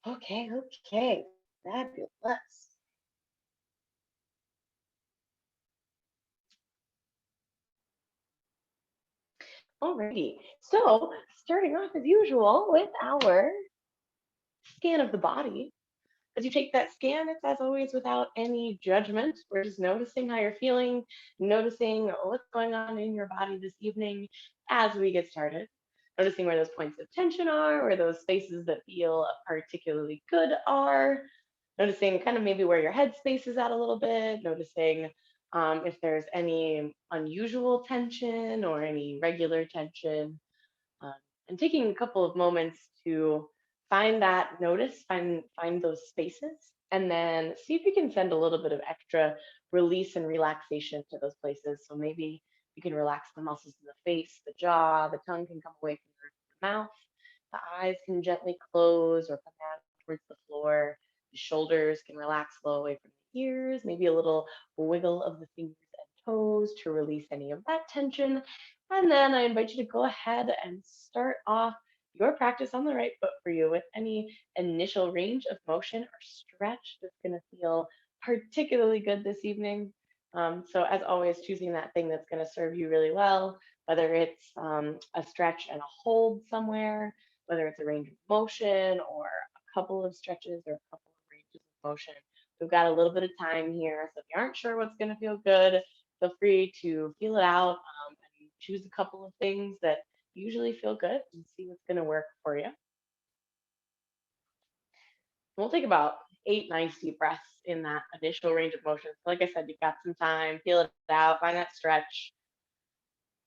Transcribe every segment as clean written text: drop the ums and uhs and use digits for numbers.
Okay, okay. Fabulous. Alrighty. So, starting off as usual with our scan of the body. As you take that scan, it's as always without any judgment. We're just noticing how you're feeling, noticing what's going on in your body this evening as we get started. Noticing where those points of tension are, where those spaces that feel particularly good are. Noticing kind of maybe where your head space is at a little bit. Noticing if there's any unusual tension or any regular tension, um, and taking a couple of moments to find that notice, find those spaces, and then see if you can send a little bit of extra release and relaxation to those places. So maybe you can relax the muscles in the face, the jaw, the tongue can come away from the mouth, the eyes can gently close or come down towards the floor. The shoulders can relax, flow away from the ears, maybe a little wiggle of the fingers and toes to release any of that tension. And then I invite you to go ahead and start off your practice on the right foot for you with any initial range of motion or stretch that's going to feel particularly good this evening. So, as always, choosing that thing that's going to serve you really well, whether it's a stretch and a hold somewhere, whether it's a range of motion or a couple of stretches or a couple of ranges of motion. We've got a little bit of time here. So, if you aren't sure what's going to feel good, feel free to feel it out and choose a couple of things that usually feel good and see what's going to work for you. We'll take about 8 nice deep breaths in that initial range of motion. So like I said, you've got some time, feel it out, find that stretch.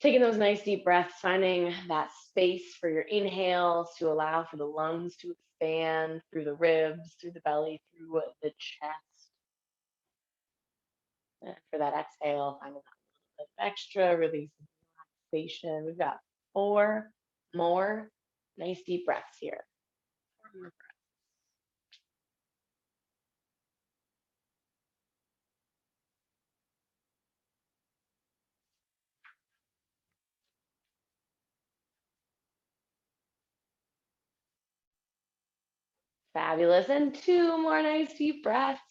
Taking those nice deep breaths, finding that space for your inhales to allow for the lungs to expand through the ribs, through the belly, through the chest. And for that exhale, finding that little bit of extra release and relaxation. We've got 4 more nice deep breaths here. 4 more. Fabulous. And 2 more nice deep breaths.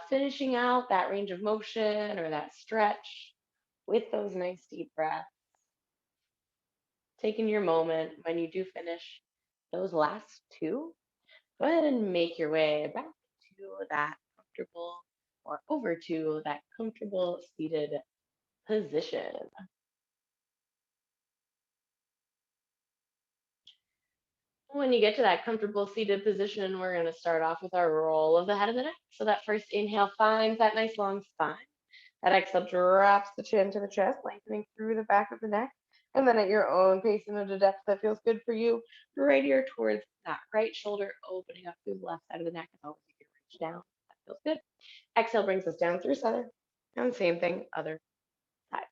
Finishing out that range of motion or that stretch with those nice deep breaths. Taking your moment when you do finish those last two, go ahead and make your way back to that comfortable or over to that comfortable seated position. When you get to that comfortable seated position, we're going to start off with our roll of the head and the neck. So that first inhale finds that nice long spine. That exhale drops the chin to the chest, lengthening through the back of the neck. And then at your own pace and at a depth that feels good for you, right here towards that right shoulder, opening up through the left side of the neck. As always, you can reach down. That feels good. Exhale brings us down through center. And same thing, other side.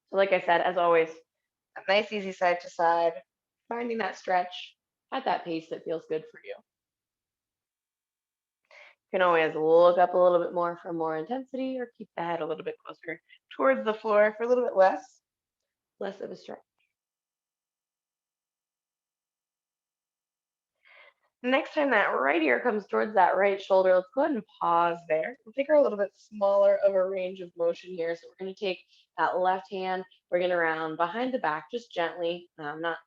So like I said, as always, a nice easy side to side, finding that stretch at that pace that feels good for you. You can always look up a little bit more for more intensity or keep the head a little bit closer towards the floor for a little bit less of a stretch. Next time that right ear comes towards that right shoulder, let's go ahead and pause there. We'll take our a little bit smaller of a range of motion here. So we're going to take that left hand, bring it around behind the back, just gently, not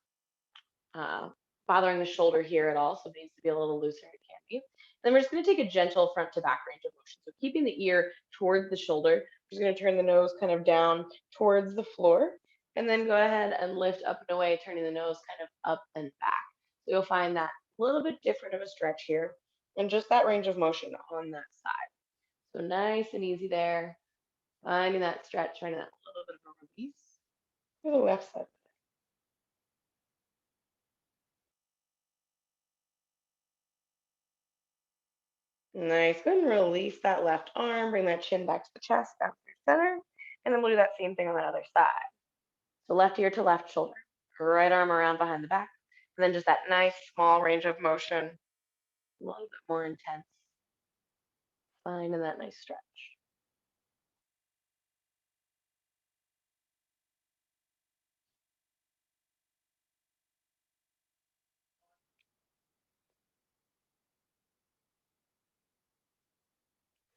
uh, bothering the shoulder here at all. So it needs to be a little looser, it can be. Then we're just going to take a gentle front to back range of motion. So keeping the ear towards the shoulder, we're just going to turn the nose kind of down towards the floor, and then go ahead and lift up and away, turning the nose kind of up and back. So you'll find that a little bit different of a stretch here, and just that range of motion on that side. So nice and easy there. Finding that stretch, finding that little bit of a release for the left side. Nice. Go ahead and release that left arm. Bring that chin back to the chest, down through center. And then we'll do that same thing on that other side. So left ear to left shoulder. Right arm around behind the back. And then just that nice small range of motion. A little bit more intense. Finding that nice stretch.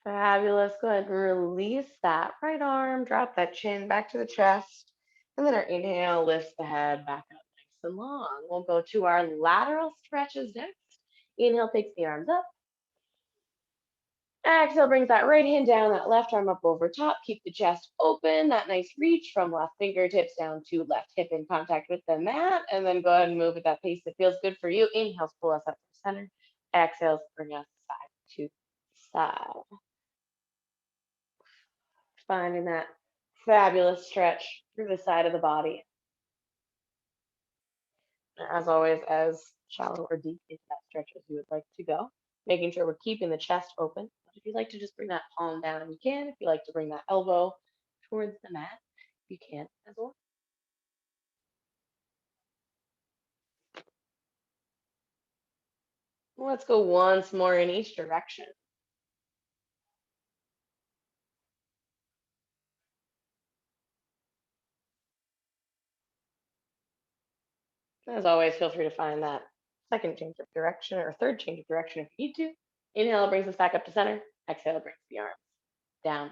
Fabulous. Go ahead and release that right arm. Drop that chin back to the chest. And then our inhale lifts the head back up nice and long. We'll go to our lateral stretches next. Inhale takes the arms up. Exhale brings that right hand down, that left arm up over top. Keep the chest open, that nice reach from left fingertips down to left hip in contact with the mat. And then go ahead and move at that pace that feels good for you. Inhales pull us up to center. Exhales bring us side to side. Finding that fabulous stretch through the side of the body. As always, as shallow or deep into that stretch as you would like to go. Making sure we're keeping the chest open. But if you'd like to just bring that palm down, you can. If you like to bring that elbow towards the mat, you can as well. Let's go once more in each direction. As always, feel free to find that second change of direction or third change of direction if you need to. Inhale brings us back up to center. Exhale brings the arms down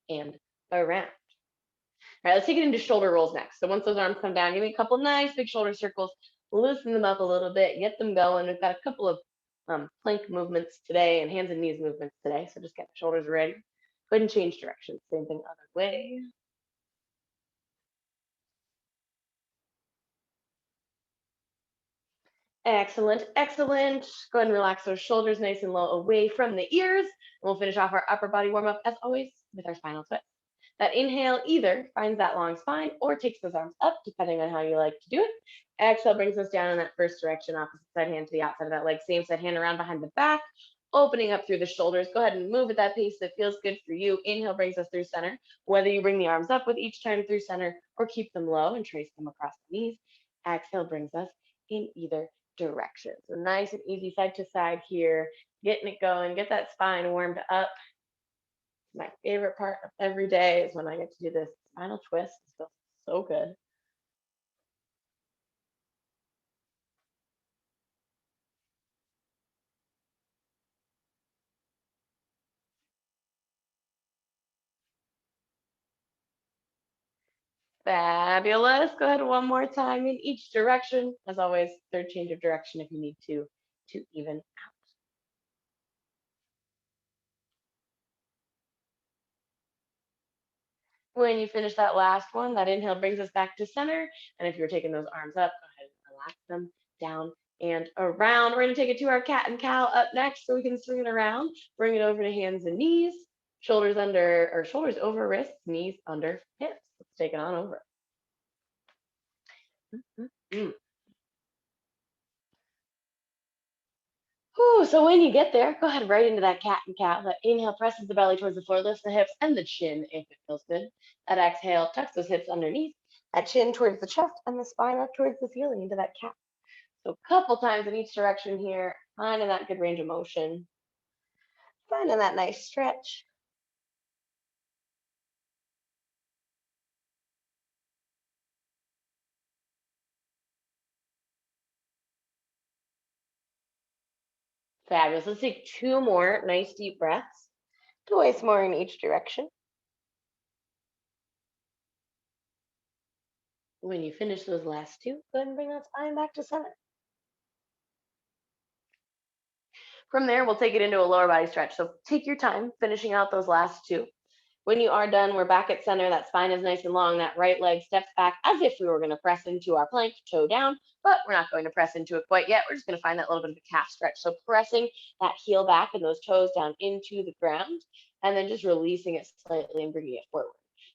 and around. All right, let's take it into shoulder rolls next. So once those arms come down, give me a couple nice big shoulder circles, loosen them up a little bit, get them going. We've got a couple of plank movements today and hands and knees movements today. So just get the shoulders ready. Go ahead and change direction. Same thing other way. Excellent, excellent. Go ahead and relax those shoulders nice and low away from the ears. And we'll finish off our upper body warm up as always with our spinal twist. That inhale either finds that long spine or takes those arms up, depending on how you like to do it. Exhale brings us down in that first direction, opposite side hand to the outside of that leg. Same side hand around behind the back, opening up through the shoulders. Go ahead and move at that pace that feels good for you. Inhale brings us through center. Whether you bring the arms up with each time through center or keep them low and trace them across the knees. Exhale brings us in either direction. So nice and easy side to side here, getting it going, get that spine warmed up. My favorite part of every day is when I get to do this spinal twist. It feels so good. Fabulous. Go ahead one more time in each direction. As always, third change of direction if you need to even out. When you finish that last one, that inhale brings us back to center. And if you're taking those arms up, go ahead and relax them down and around. We're going to take it to our cat and cow up next so we can swing it around. Bring it over to hands and knees, shoulders under or shoulders over wrists, knees under hips. Let's take it on over. Mm. Whew, so when you get there, go ahead right into that cat and cow. That inhale presses the belly towards the floor, lifts the hips and the chin if it feels good. That exhale tucks those hips underneath, that chin towards the chest and the spine up towards the ceiling into that cat. So a couple times in each direction here, finding that good range of motion, finding that nice stretch. Fabulous. Let's take two more nice deep breaths. Twice more in each direction. When you finish those last two, go ahead and bring that spine back to center. From there, we'll take it into a lower body stretch. So take your time finishing out those last two. When you are done, we're back at center. That spine is nice and long. That right leg steps back as if we were going to press into our plank, toe down, but we're not going to press into it quite yet. We're just going to find that little bit of a calf stretch. So pressing that heel back and those toes down into the ground, and then just releasing it slightly and bringing it forward.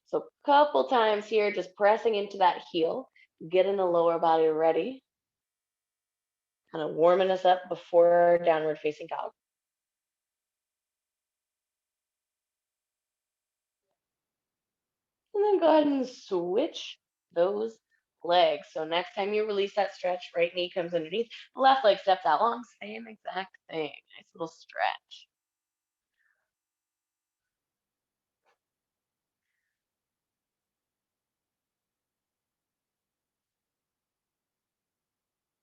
So a couple times here, just pressing into that heel, getting the lower body ready, kind of warming us up before downward facing dog. And then go ahead and switch those legs. So next time you release that stretch, right knee comes underneath, left leg steps out long, same exact thing. Nice little stretch.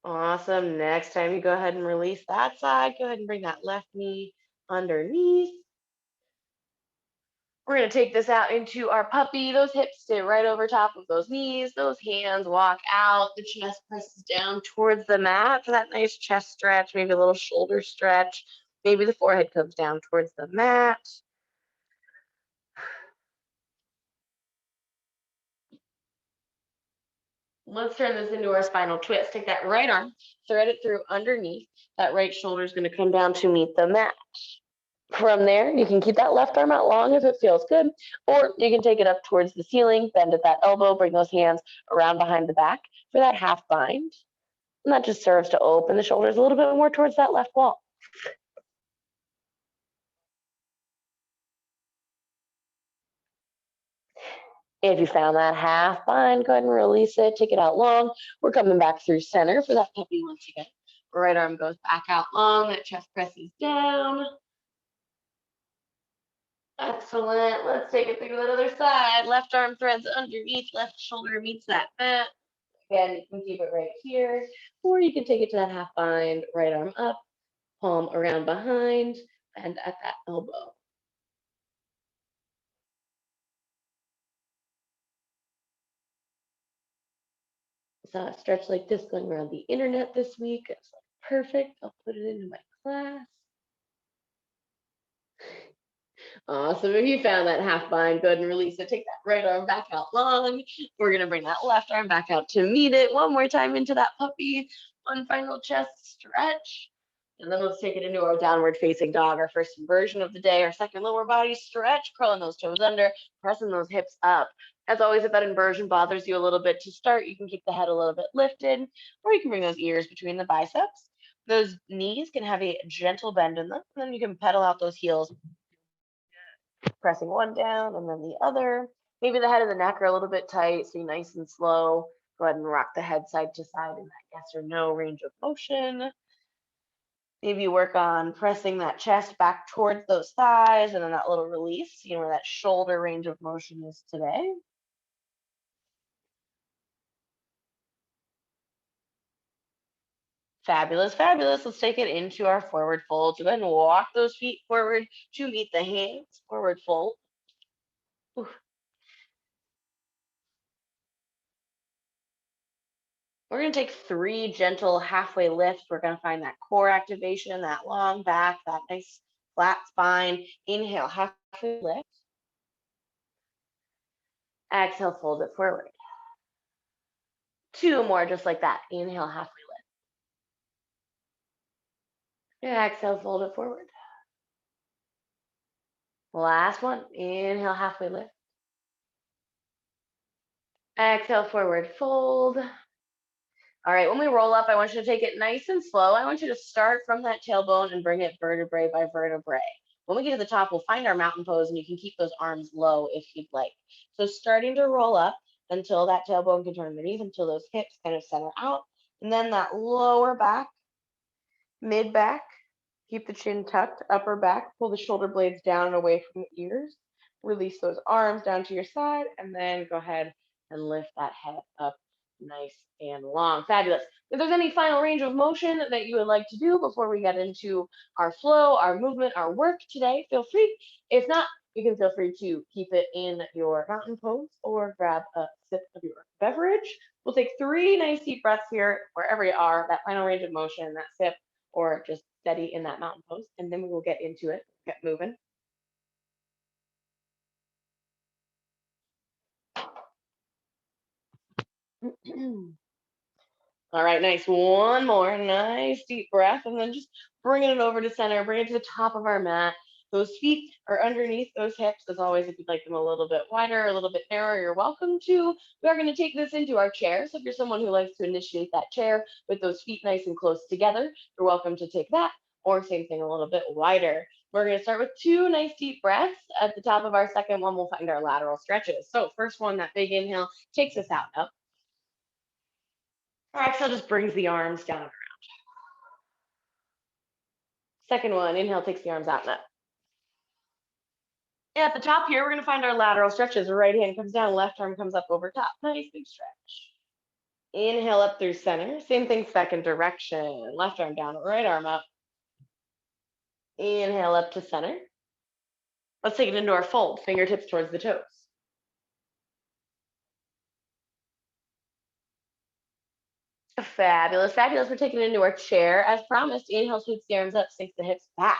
Awesome. Next time you go ahead and release that side, go ahead and bring that left knee underneath. We're going to take this out into our puppy. Those hips stay right over top of those knees. Those hands walk out. The chest presses down towards the mat for that nice chest stretch, maybe a little shoulder stretch. Maybe the forehead comes down towards the mat. Let's turn this into our spinal twist. Take that right arm, thread it through underneath. That right shoulder is going to come down to meet the mat. From there, you can keep that left arm out long if it feels good, or you can take it up towards the ceiling, bend at that elbow, bring those hands around behind the back for that half bind. And that just serves to open the shoulders a little bit more towards that left wall. If you found that half bind, go ahead and release it, take it out long. We're coming back through center for that puppy once again. Right arm goes back out long, that chest presses down. Excellent. Let's take it through that other side. Left arm threads underneath, left shoulder meets that mat. Again, you can keep it right here, or you can take it to that half bind, right arm up, palm around behind, and at that elbow. Saw a stretch like this going around the internet this week. It's like perfect. I'll put it into my class. Awesome. If you found that half bind, go ahead and release it. Take that right arm back out long. We're going to bring that left arm back out to meet it. One more time into that puppy. One final chest stretch. And then let's take it into our downward facing dog, our first version of the day, our second lower body stretch, curling those toes under, pressing those hips up. As always, if that inversion bothers you a little bit to start, you can keep the head a little bit lifted, or you can bring those ears between the biceps. Those knees can have a gentle bend in them, and then you can pedal out those heels, pressing one down and then the other. Maybe the head and the neck are a little bit tight, so nice and slow. Go ahead and rock the head side to side in that yes or no range of motion. Maybe work on pressing that chest back towards those thighs and then that little release, where that shoulder range of motion is today. Fabulous, fabulous. Let's take it into our forward fold. So go ahead and walk those feet forward to meet the hands, forward fold. Ooh. We're going to take 3 gentle halfway lifts. We're going to find that core activation, that long back, that nice flat spine. Inhale, halfway lift. Exhale, fold it forward. 2 more just like that. Inhale, halfway lift. Exhale, fold it forward. Last one. Inhale, halfway lift. Exhale, forward fold. All right, when we roll up, I want you to take it nice and slow. I want you to start from that tailbone and bring it vertebrae by vertebrae. When we get to the top, we'll find our mountain pose, and you can keep those arms low if you'd like. So starting to roll up until that tailbone can turn underneath, until those hips kind of center out. And then that lower back, mid back, keep the chin tucked, upper back, pull the shoulder blades down and away from the ears. Release those arms down to your side, and then go ahead and lift that head up nice and long. Fabulous. If there's any final range of motion that you would like to do before we get into our flow, our movement, our work today, feel free. If not, you can feel free to keep it in your mountain pose or grab a sip of your beverage. We'll take 3 nice deep breaths here, wherever you are, that final range of motion, that sip, or just steady in that mountain pose, and then we will get into it, get moving. All right, nice. One more nice deep breath, and then just bringing it over to center, bring it to the top of our mat. Those feet are underneath those hips. As always, if you'd like them a little bit wider, a little bit narrower, you're welcome to. We are going to take this into our chair. So if you're someone who likes to initiate that chair with those feet nice and close together, you're welcome to take that, or same thing, a little bit wider. We're going to start with 2 nice deep breaths. At the top of our second one, we'll find our lateral stretches. So first one, that big inhale takes us out up. Our exhale just brings the arms down and around. Second one, inhale takes the arms out and up. And at the top here, we're going to find our lateral stretches. Right hand comes down, left arm comes up over top. Nice big stretch. Inhale up through center. Same thing, second direction. Left arm down, right arm up. Inhale up to center. Let's take it into our fold, fingertips towards the toes. Fabulous, fabulous. We're taking it into our chair. As promised, inhale, sweeps the arms up, sinks the hips back.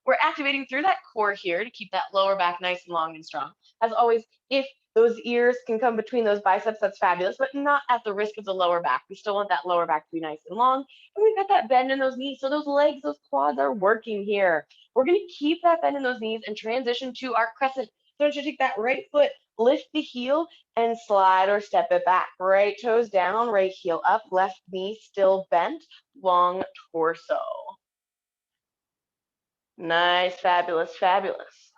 We're activating through that core here to keep that lower back nice and long and strong. As always, if those ears can come between those biceps, that's fabulous, but not at the risk of the lower back. We still want that lower back to be nice and long. And we've got that bend in those knees. So those legs, those quads are working here. We're going to keep that bend in those knees and transition to our crescent. So I want you to take that right foot, lift the heel, and slide or step it back. Right toes down, right heel up, left knee still bent, long torso. Nice, fabulous, fabulous.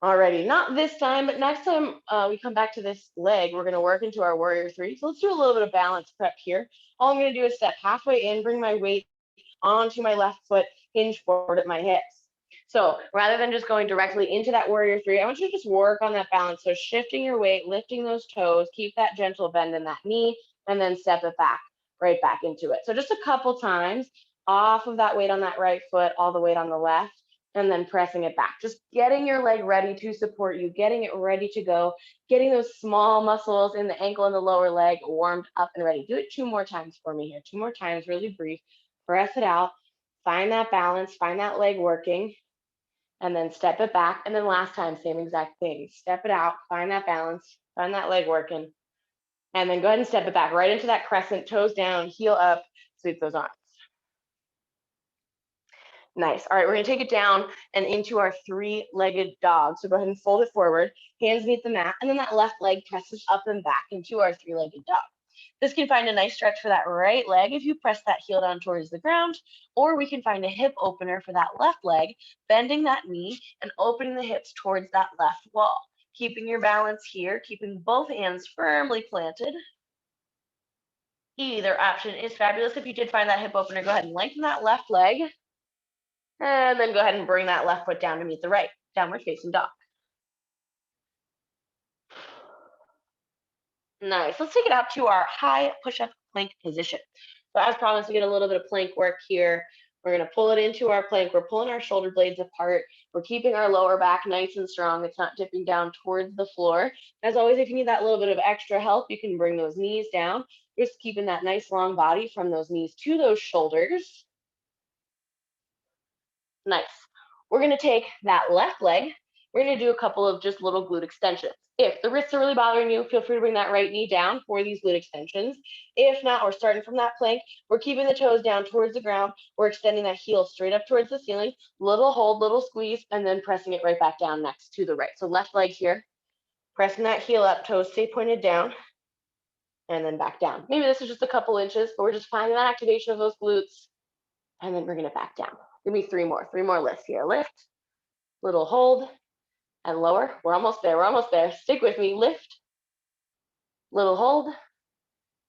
Alrighty, not this time, but next time we come back to this leg, we're gonna work into our warrior three. So let's do a little bit of balance prep here. All I'm gonna do is step halfway in, bring my weight onto my left foot, hinge forward at my hips. So rather than just going directly into that warrior three, I want you to just work on that balance. So shifting your weight, lifting those toes, keep that gentle bend in that knee, and then step it back, right back into it. So just a couple times off of that weight on that right foot, all the weight on the left, and then pressing it back. Just getting your leg ready to support you, getting it ready to go, getting those small muscles in the ankle and the lower leg warmed up and ready. Do it 2 more times for me here. 2 more times, really brief. Press it out, find that balance, find that leg working, and then step it back. And then last time, same exact thing. Step it out, find that balance, find that leg working, and then go ahead and step it back right into that crescent, toes down, heel up, sweep those arms. Nice. All right, we're gonna take it down and into our three-legged dog. So go ahead and fold it forward, hands meet the mat, and then that left leg presses up and back into our three-legged dog. This can find a nice stretch for that right leg if you press that heel down towards the ground, or we can find a hip opener for that left leg, bending that knee and opening the hips towards that left wall. Keeping your balance here, keeping both hands firmly planted. Either option is fabulous. If you did find that hip opener, go ahead and lengthen that left leg, and then go ahead and bring that left foot down to meet the right, downward facing dog. Nice. Let's take it out to our high push-up plank position. So as promised, we get a little bit of plank work here. We're going to pull it into our plank. We're pulling our shoulder blades apart. We're keeping our lower back nice and strong. It's not dipping down towards the floor. As always, if you need that little bit of extra help, you can bring those knees down. Just keeping that nice long body from those knees to those shoulders. Nice. We're going to take that left leg. We're going to do a couple of just little glute extensions. If the wrists are really bothering you, feel free to bring that right knee down for these glute extensions. If not, we're starting from that plank. We're keeping the toes down towards the ground. We're extending that heel straight up towards the ceiling. Little hold, little squeeze, and then pressing it right back down next to the right. So left leg here, pressing that heel up, toes stay pointed down, and then back down. Maybe this is just a couple inches, but we're just finding that activation of those glutes, and then bringing it back down. Give me three more lifts here. Lift, little hold, and lower. We're almost there, we're almost there. Stick with me, lift, little hold,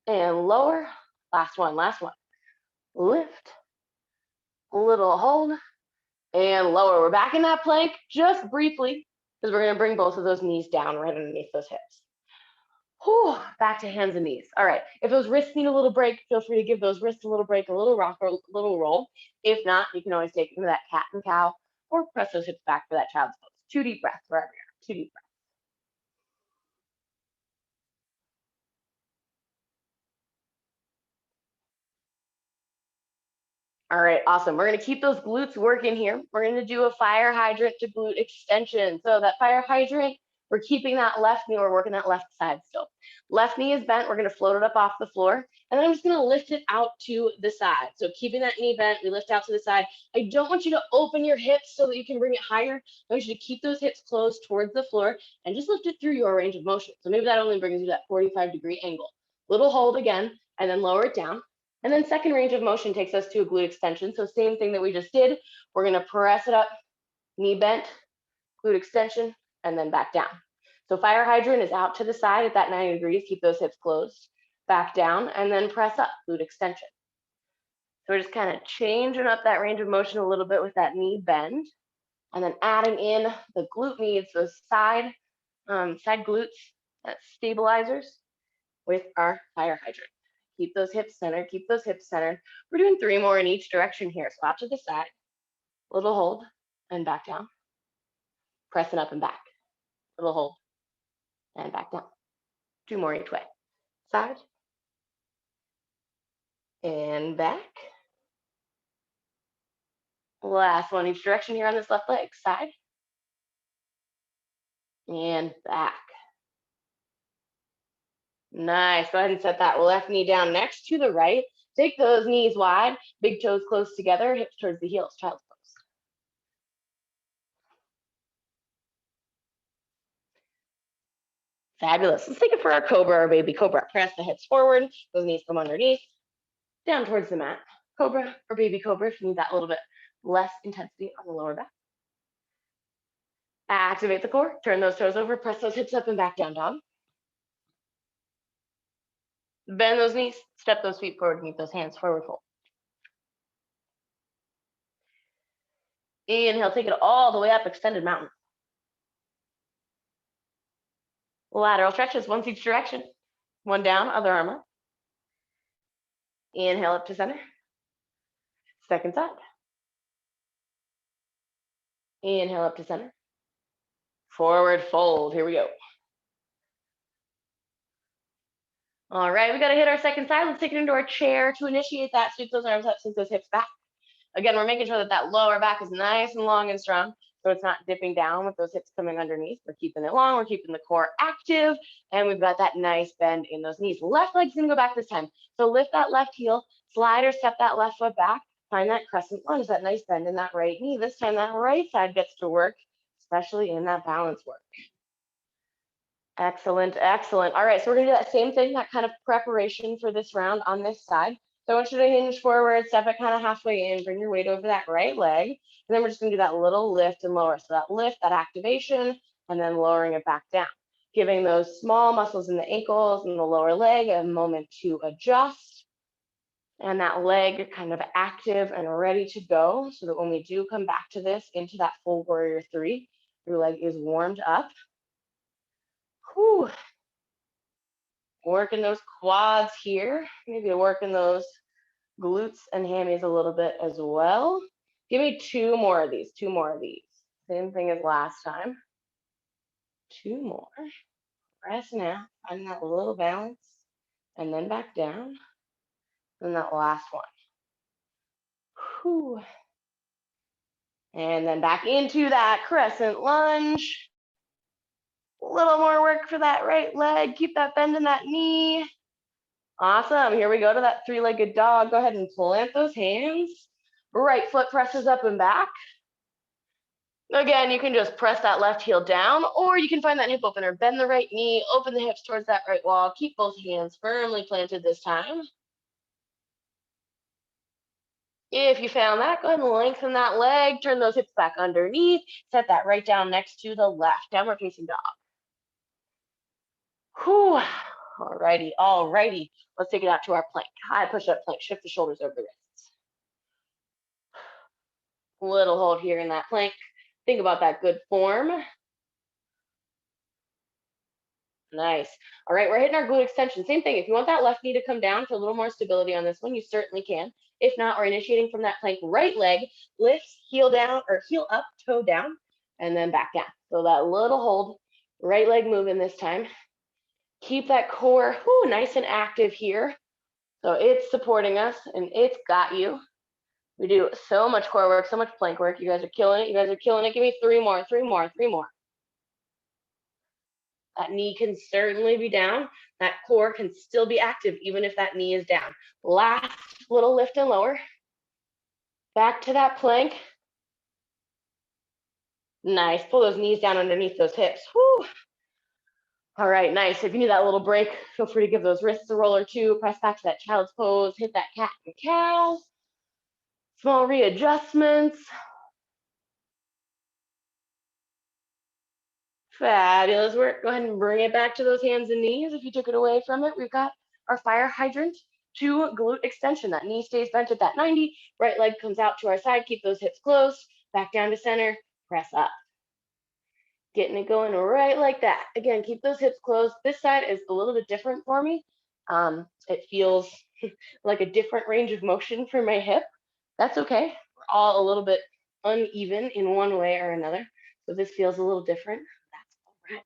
and lower. Last one, last one. Lift, little hold, and lower. We're back in that plank just briefly because we're gonna bring both of those knees down right underneath those hips. Whew, back to hands and knees. All right, if those wrists need a little break, feel free to give those wrists a little break, a little rock or a little roll. If not, you can always take them to that cat and cow or press those hips back for that child's pose. 2 deep breaths wherever you are, 2 deep breaths. All right, awesome. We're gonna keep those glutes working here. We're gonna do a fire hydrant to glute extension. So that fire hydrant, we're keeping that left knee, we're working that left side still. Left knee is bent, we're gonna float it up off the floor, and then I'm just gonna lift it out to the side. So keeping that knee bent, we lift out to the side. I don't want you to open your hips so that you can bring it higher. I want you to keep those hips closed towards the floor and just lift it through your range of motion. So maybe that only brings you that 45-degree angle. Little hold again, and then lower it down. And then second range of motion takes us to a glute extension. So same thing that we just did. We're gonna press it up, knee bent, glute extension, and then back down. So fire hydrant is out to the side at that 90 degrees. Keep those hips closed, back down, and then press up, glute extension. So we're just kind of changing up that range of motion a little bit with that knee bend, and then adding in the glute meads, those side glutes, that stabilizers with our fire hydrant. Keep those hips centered, keep those hips centered. We're doing 3 more in each direction here. So out to the side, little hold, and back down. Pressing up and back. Little hold. And back down. 2 more each way. Side. And back. Last one each direction here on this left leg. Side. And back. Nice. Go ahead and set that left knee down next to the right. Take those knees wide, big toes close together, hips towards the heels, child's pose. Fabulous. Let's take it for our cobra or baby cobra. Press the hips forward, those knees come underneath, down towards the mat. Cobra or baby cobra if you need that little bit less intensity on the lower back. Activate the core, turn those toes over, press those hips up and back down, dog. Bend those knees, step those feet forward, keep those hands forward fold. Inhale, take it all the way up, extended mountain. Lateral stretches, once each direction. One down, other arm up. Inhale up to center. Second side. Inhale up to center. Forward fold, here we go. All right, we gotta hit our second side. Let's take it into our chair. To initiate that, sweep those arms up, sweep those hips back. Again, we're making sure that that lower back is nice and long and strong, so it's not dipping down with those hips coming underneath. We're keeping it long, we're keeping the core active, and we've got that nice bend in those knees. Left leg's gonna go back this time. So lift that left heel, slide or step that left foot back, find that crescent lunge, that nice bend in that right knee. This time that right side gets to work, especially in that balance work. Excellent, excellent. All right, so we're gonna do that same thing, that kind of preparation for this round on this side. So I want you to hinge forward, step it kind of halfway in, bring your weight over that right leg. And then we're just gonna do that little lift and lower. So that lift, that activation, and then lowering it back down. Giving those small muscles in the ankles and the lower leg a moment to adjust. And that leg kind of active and ready to go, so that when we do come back to this, into that full warrior three, your leg is warmed up. Whew. Working those quads here, maybe working those glutes and hammies a little bit as well. Give me 2 more of these, 2 more of these. Same thing as last time. 2 more. Press now, find that little balance, and then back down. And that last one. Whew. And then back into that crescent lunge. A little more work for that right leg. Keep that bend in that knee. Awesome. Here we go to that 3-legged dog. Go ahead and plant those hands. Right foot presses up and back. Again, you can just press that left heel down, or you can find that hip opener. Bend the right knee, open the hips towards that right wall. Keep both hands firmly planted this time. If you found that, go ahead and lengthen that leg. Turn those hips back underneath. Set that right down next to the left. Downward facing dog. Whew. Alrighty, alrighty. Let's take it out to our plank. High push-up plank. Shift the shoulders over the wrists. Little hold here in that plank. Think about that good form. Nice. All right, we're hitting our glute extension. Same thing. If you want that left knee to come down for a little more stability on this one, you certainly can. If not, we're initiating from that plank. Right leg lifts, heel down or heel up, toe down, and then back down. So that little hold, right leg moving this time. Keep that core nice and active here. So it's supporting us and it's got you. We do so much core work, so much plank work. You guys are killing it. You guys are killing it. Give me 3 more, 3 more, 3 more. That knee can certainly be down. That core can still be active even if that knee is down. Last little lift and lower. Back to that plank. Nice. Pull those knees down underneath those hips. Whew. All right, nice. If you need that little break, feel free to give those wrists a roll or two. Press back to that child's pose. Hit that cat and cow. Small readjustments. Fabulous work. Go ahead and bring it back to those hands and knees. If you took it away from it, we've got our fire hydrant to glute extension. That knee stays bent at that 90. Right leg comes out to our side. Keep those hips closed. Back down to center. Press up. Getting it going right like that. Again, keep those hips closed. This side is a little bit different for me. It feels like a different range of motion for my hip. That's okay. We're all a little bit uneven in one way or another. So if this feels a little different, that's all right.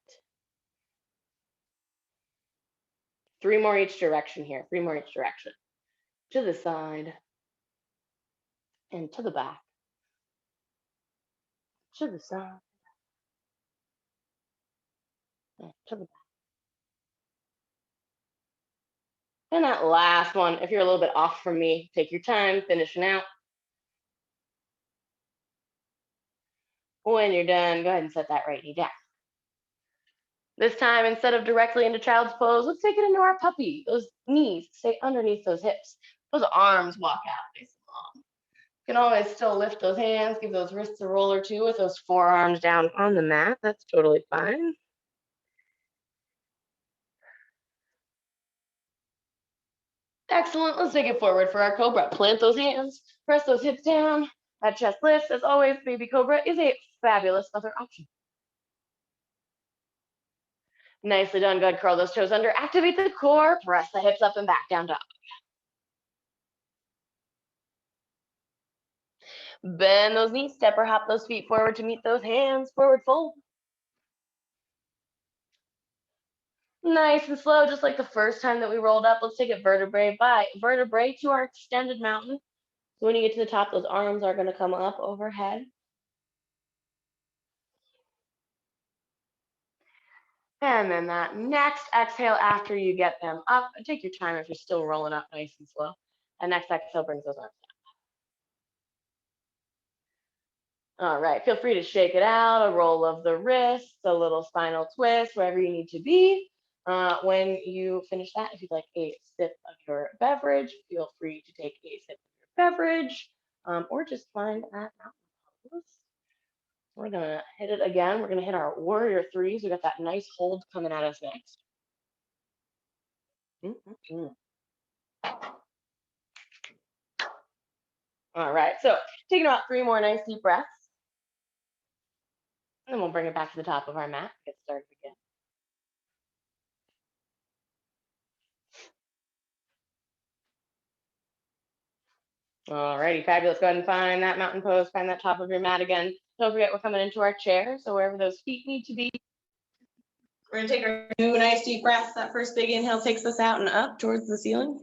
3 more each direction here, 3 more each direction. To the side and to the back, to the side and to the back. And that last one, if you're a little bit off from me, take your time finishing out. When you're done, go ahead and set that right knee down. This time, instead of directly into child's pose, let's take it into our puppy. Those knees stay underneath those hips. Those arms walk out nice and long. You can always still lift those hands, give those wrists a roll or two with those forearms down on the mat. That's totally fine. Excellent. Let's take it forward for our cobra. Plant those hands, press those hips down. That chest lifts. As always, baby cobra is a fabulous other option. Nicely done. Good. Curl those toes under. Activate the core. Press the hips up and back. Down dog. Bend those knees. Step or hop those feet forward to meet those hands. Forward fold. Nice and slow, just like the first time that we rolled up. Let's take it vertebrae by vertebrae to our extended mountain. So when you get to the top, those arms are going to come up overhead. And then that next exhale after you get them up, and take your time if you're still rolling up nice and slow. And next exhale brings those arms down. All right, feel free to shake it out, a roll of the wrists, a little spinal twist, wherever you need to be. When you finish that, if you'd like a sip of your beverage, feel free to take a sip of your beverage, or just find that mountain pose. We're gonna hit it again. We're gonna hit our warrior threes. We got that nice hold coming at us next. All right, so taking about 3 more nice deep breaths. And then we'll bring it back to the top of our mat. Get started again. All righty, fabulous. Go ahead and find that mountain pose, find that top of your mat again. Don't forget we're coming into our chair, so wherever those feet need to be. We're gonna take our 2 nice deep breaths. That first big inhale takes us out and up towards the ceiling.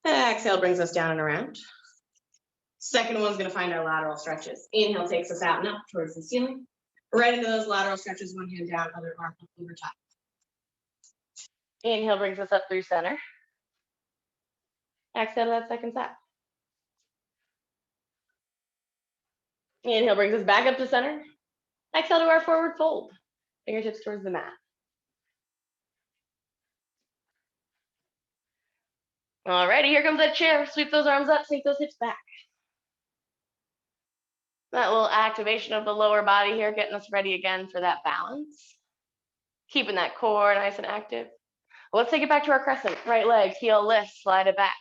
Exhale brings us down and around. Second one's gonna find our lateral stretches. Inhale takes us out and up towards the ceiling. Right into those lateral stretches, one hand down, other arm up over top. Inhale brings us up through center. Exhale to that second side. Inhale brings us back up to center. Exhale to our forward fold. Fingertips towards the mat. Alrighty, here comes that chair. Sweep those arms up, sink those hips back. That little activation of the lower body here, getting us ready again for that balance. Keeping that core nice and active. Well, let's take it back to our crescent. Right leg, heel lift, slide it back.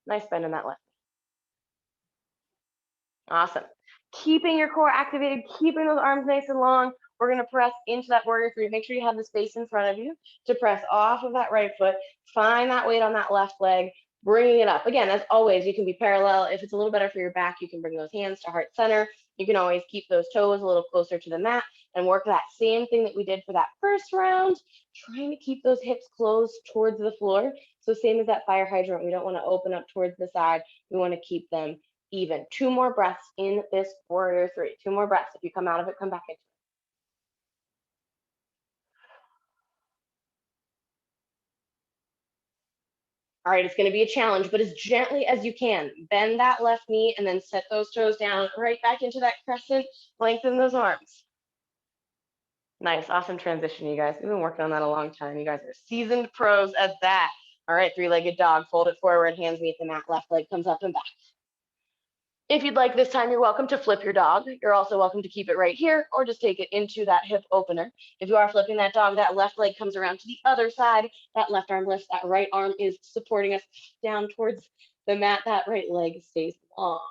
Nice bend in that left. Awesome. Keeping your core activated, keeping those arms nice and long. We're going to press into that warrior three. Make sure you have the space in front of you to press off of that right foot. Find that weight on that left leg, bringing it up. Again, as always, you can be parallel. If it's a little better for your back, you can bring those hands to heart center. You can always keep those toes a little closer to the mat and work that same thing that we did for that first round, trying to keep those hips closed towards the floor. So same as that fire hydrant, we don't want to open up towards the side. We want to keep them even. 2 more breaths in this warrior three. 2 more breaths. If you come out of it, come back into it. All right, it's going to be a challenge, but as gently as you can. Bend that left knee and then set those toes down right back into that crescent. Lengthen those arms. Nice, awesome transition, you guys. We've been working on that a long time. You guys are seasoned pros at that. All right, 3-legged dog. Fold it forward, hands meet the mat. Left leg comes up and back. If you'd like this time, you're welcome to flip your dog. You're also welcome to keep it right here or just take it into that hip opener. If you are flipping that dog, that left leg comes around to the other side. That left arm lifts, that right arm is supporting us down towards the mat. That right leg stays long.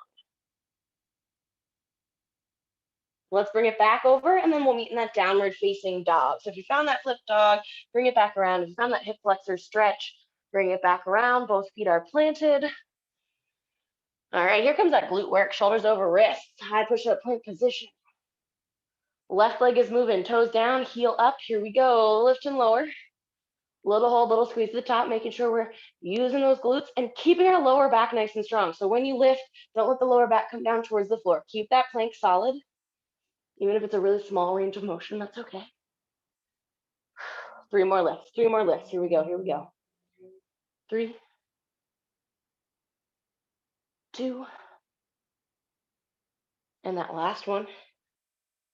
Let's bring it back over and then we'll meet in that downward facing dog. So if you found that flip dog, bring it back around. If you found that hip flexor stretch, bring it back around. Both feet are planted. All right, here comes that glute work, shoulders over wrists, high push-up plank position. Left leg is moving, toes down, heel up. Here we go, lift and lower. Little hold, little squeeze to the top, making sure we're using those glutes and keeping our lower back nice and strong. So when you lift, don't let the lower back come down towards the floor. Keep that plank solid. Even if it's a really small range of motion, that's okay. 3 more lifts, 3 more lifts. Here we go, here we go. 3, 2, and that last one.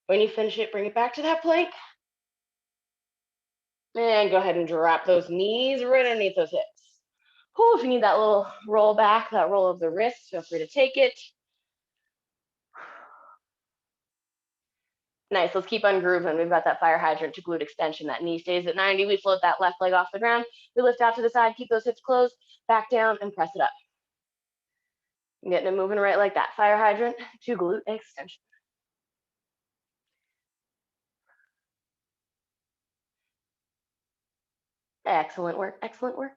When you finish it, bring it back to that plank. And go ahead and drop those knees right underneath those hips. If you need that little roll back, that roll of the wrist, feel free to take it. Nice, let's keep on grooving. We've got that fire hydrant to glute extension. That knee stays at 90. We float that left leg off the ground. We lift out to the side, keep those hips closed, back down and press it up. Getting it moving right like that. Fire hydrant to glute extension. Excellent work, excellent work.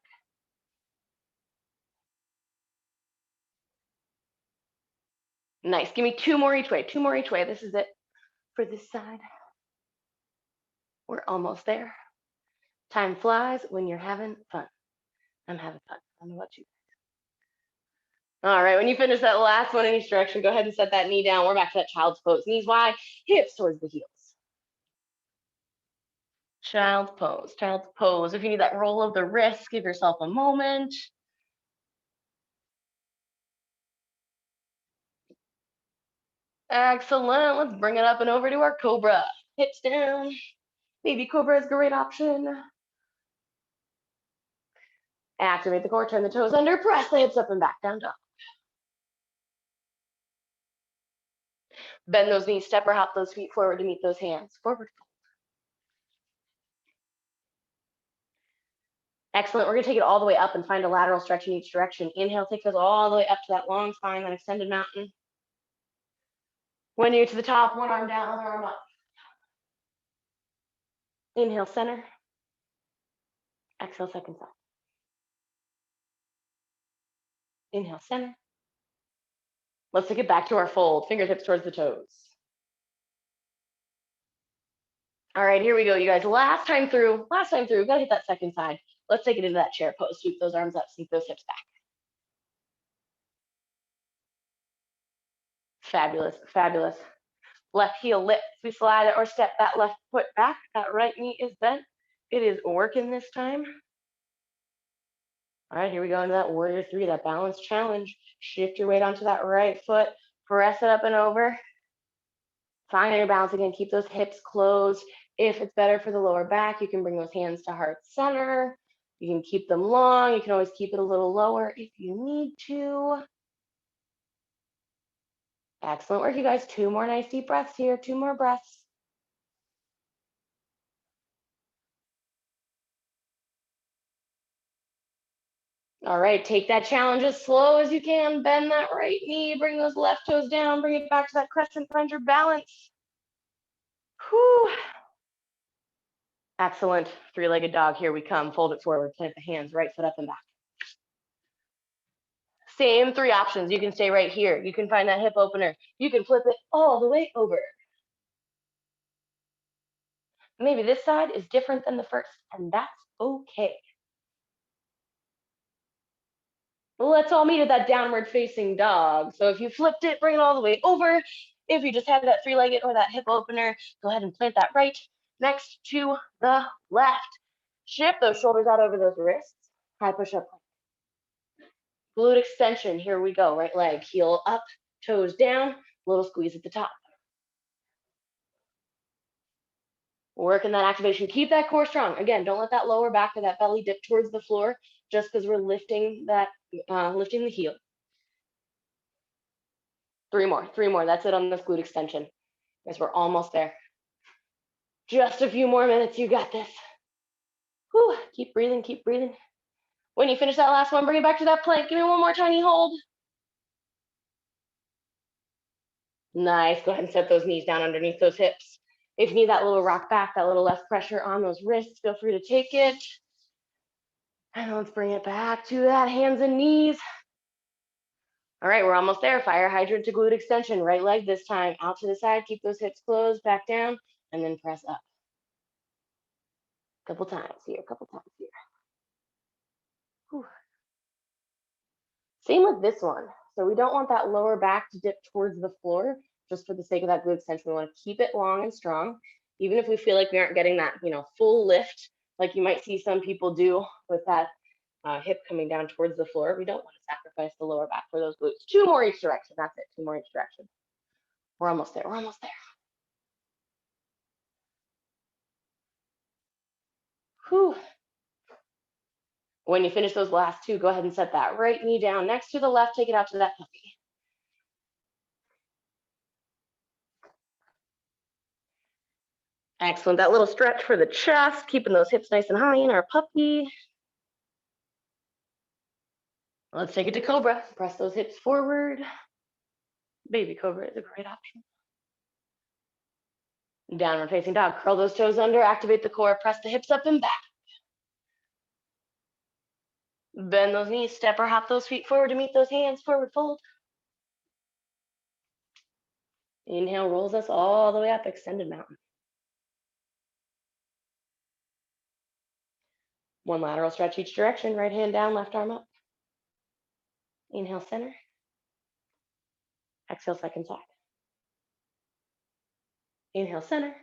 Nice, give me 2 more each way, 2 more each way. This is it for this side. We're almost there. Time flies when you're having fun. I'm having fun. I don't know about you. All right, when you finish that last one in each direction, go ahead and set that knee down. We're back to that child's pose. Knees wide, hips towards the heels. Child's pose, child's pose. If you need that roll of the wrist, give yourself a moment. Excellent. Let's bring it up and over to our cobra. Hips down. Baby cobra is a great option. Activate the core, turn the toes under, press the hips up and back, down dog. Bend those knees, step or hop those feet forward to meet those hands. Forward. Excellent. We're going to take it all the way up and find a lateral stretch in each direction. Inhale, take us all the way up to that long spine, that extended mountain. When you're to the top, one arm down, other arm up. Inhale, center. Exhale, second side. Inhale, center. Let's take it back to our fold. Fingertips towards the toes. All right, here we go, you guys. Last time through, we've got to hit that second side. Let's take it into that chair pose. Sweep those arms up, sneak those hips back. Fabulous, fabulous. Left heel lifts. We slide or step that left foot back. That right knee is bent. It is working this time. All right, here we go into that warrior 3, that balance challenge. Shift your weight onto that right foot. Press it up and over. Find your balance again. Keep those hips closed. If it's better for the lower back, you can bring those hands to heart center. You can keep them long. You can always keep it a little lower if you need to. Excellent work, you guys. 2 more nice deep breaths here. 2 more breaths. All right, take that challenge as slow as you can. Bend that right knee. Bring those left toes down. Bring it back to that crescent, find your balance. Whew. Excellent. 3-legged dog. Here we come. Fold it forward. Plant the hands. Right foot up and back. Same 3 options. You can stay right here. You can find that hip opener. You can flip it all the way over. Maybe this side is different than the first, and that's okay. Well, let's all meet at that downward facing dog. So if you flipped it, bring it all the way over. If you just had that 3-legged or that hip opener, go ahead and plant that right next to the left. Shift those shoulders out over those wrists. High push-up. Glute extension. Here we go. Right leg, heel up, toes down, little squeeze at the top. Working that activation. Keep that core strong. Again, don't let that lower back or that belly dip towards the floor just because we're lifting that, lifting the heel. 3 more, 3 more. That's it on this glute extension. Guys, we're almost there. Just a few more minutes. You got this. Whew. Keep breathing, keep breathing. When you finish that last one, bring it back to that plank. Give me one more tiny hold. Nice. Go ahead and set those knees down underneath those hips. If you need that little rock back, that little less pressure on those wrists, feel free to take it. And let's bring it back to that hands and knees. All right, we're almost there. Fire hydrant to glute extension. Right leg this time. Out to the side. Keep those hips closed. Back down. And then press up. Couple times here. Couple times here. Whew. Same with this one. So we don't want that lower back to dip towards the floor just for the sake of that glute extension. We want to keep it long and strong. Even if we feel like we aren't getting that, full lift, like you might see some people do with that hip coming down towards the floor, we don't want to sacrifice the lower back for those glutes. 2 more each direction. That's it. 2 more each direction. We're almost there. We're almost there. Whew. When you finish those last 2, go ahead and set that right knee down next to the left. Take it out to that puppy. Excellent. That little stretch for the chest, keeping those hips nice and high in our puppy. Let's take it to cobra. Press those hips forward. Baby cobra is a great option. Downward facing dog. Curl those toes under, activate the core, press the hips up and back. Bend those knees, step or hop those feet forward to meet those hands, forward fold. Inhale rolls us all the way up, extended mountain. One lateral stretch each direction, right hand down, left arm up. Inhale, center. Exhale, second side. Inhale, center.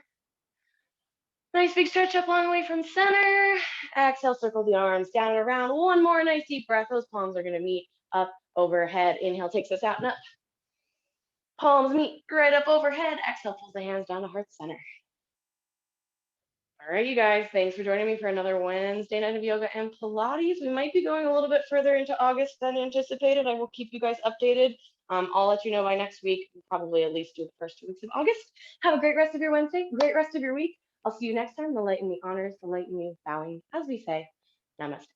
Nice big stretch up long way from center. Exhale, circle the arms down and around. One more nice deep breath. Those palms are going to meet up overhead. Inhale takes us out and up. Palms meet right up overhead. Exhale pulls the hands down to heart center. All right, you guys, thanks for joining me for another Wednesday night of yoga and Pilates. We might be going a little bit further into August than anticipated. I will keep you guys updated. I'll let you know by next week. We'll probably at least do the first 2 weeks of August. Have a great rest of your Wednesday, great rest of your week. I'll see you next time. The light in me honors, the light in you bowing, as we say, namaste.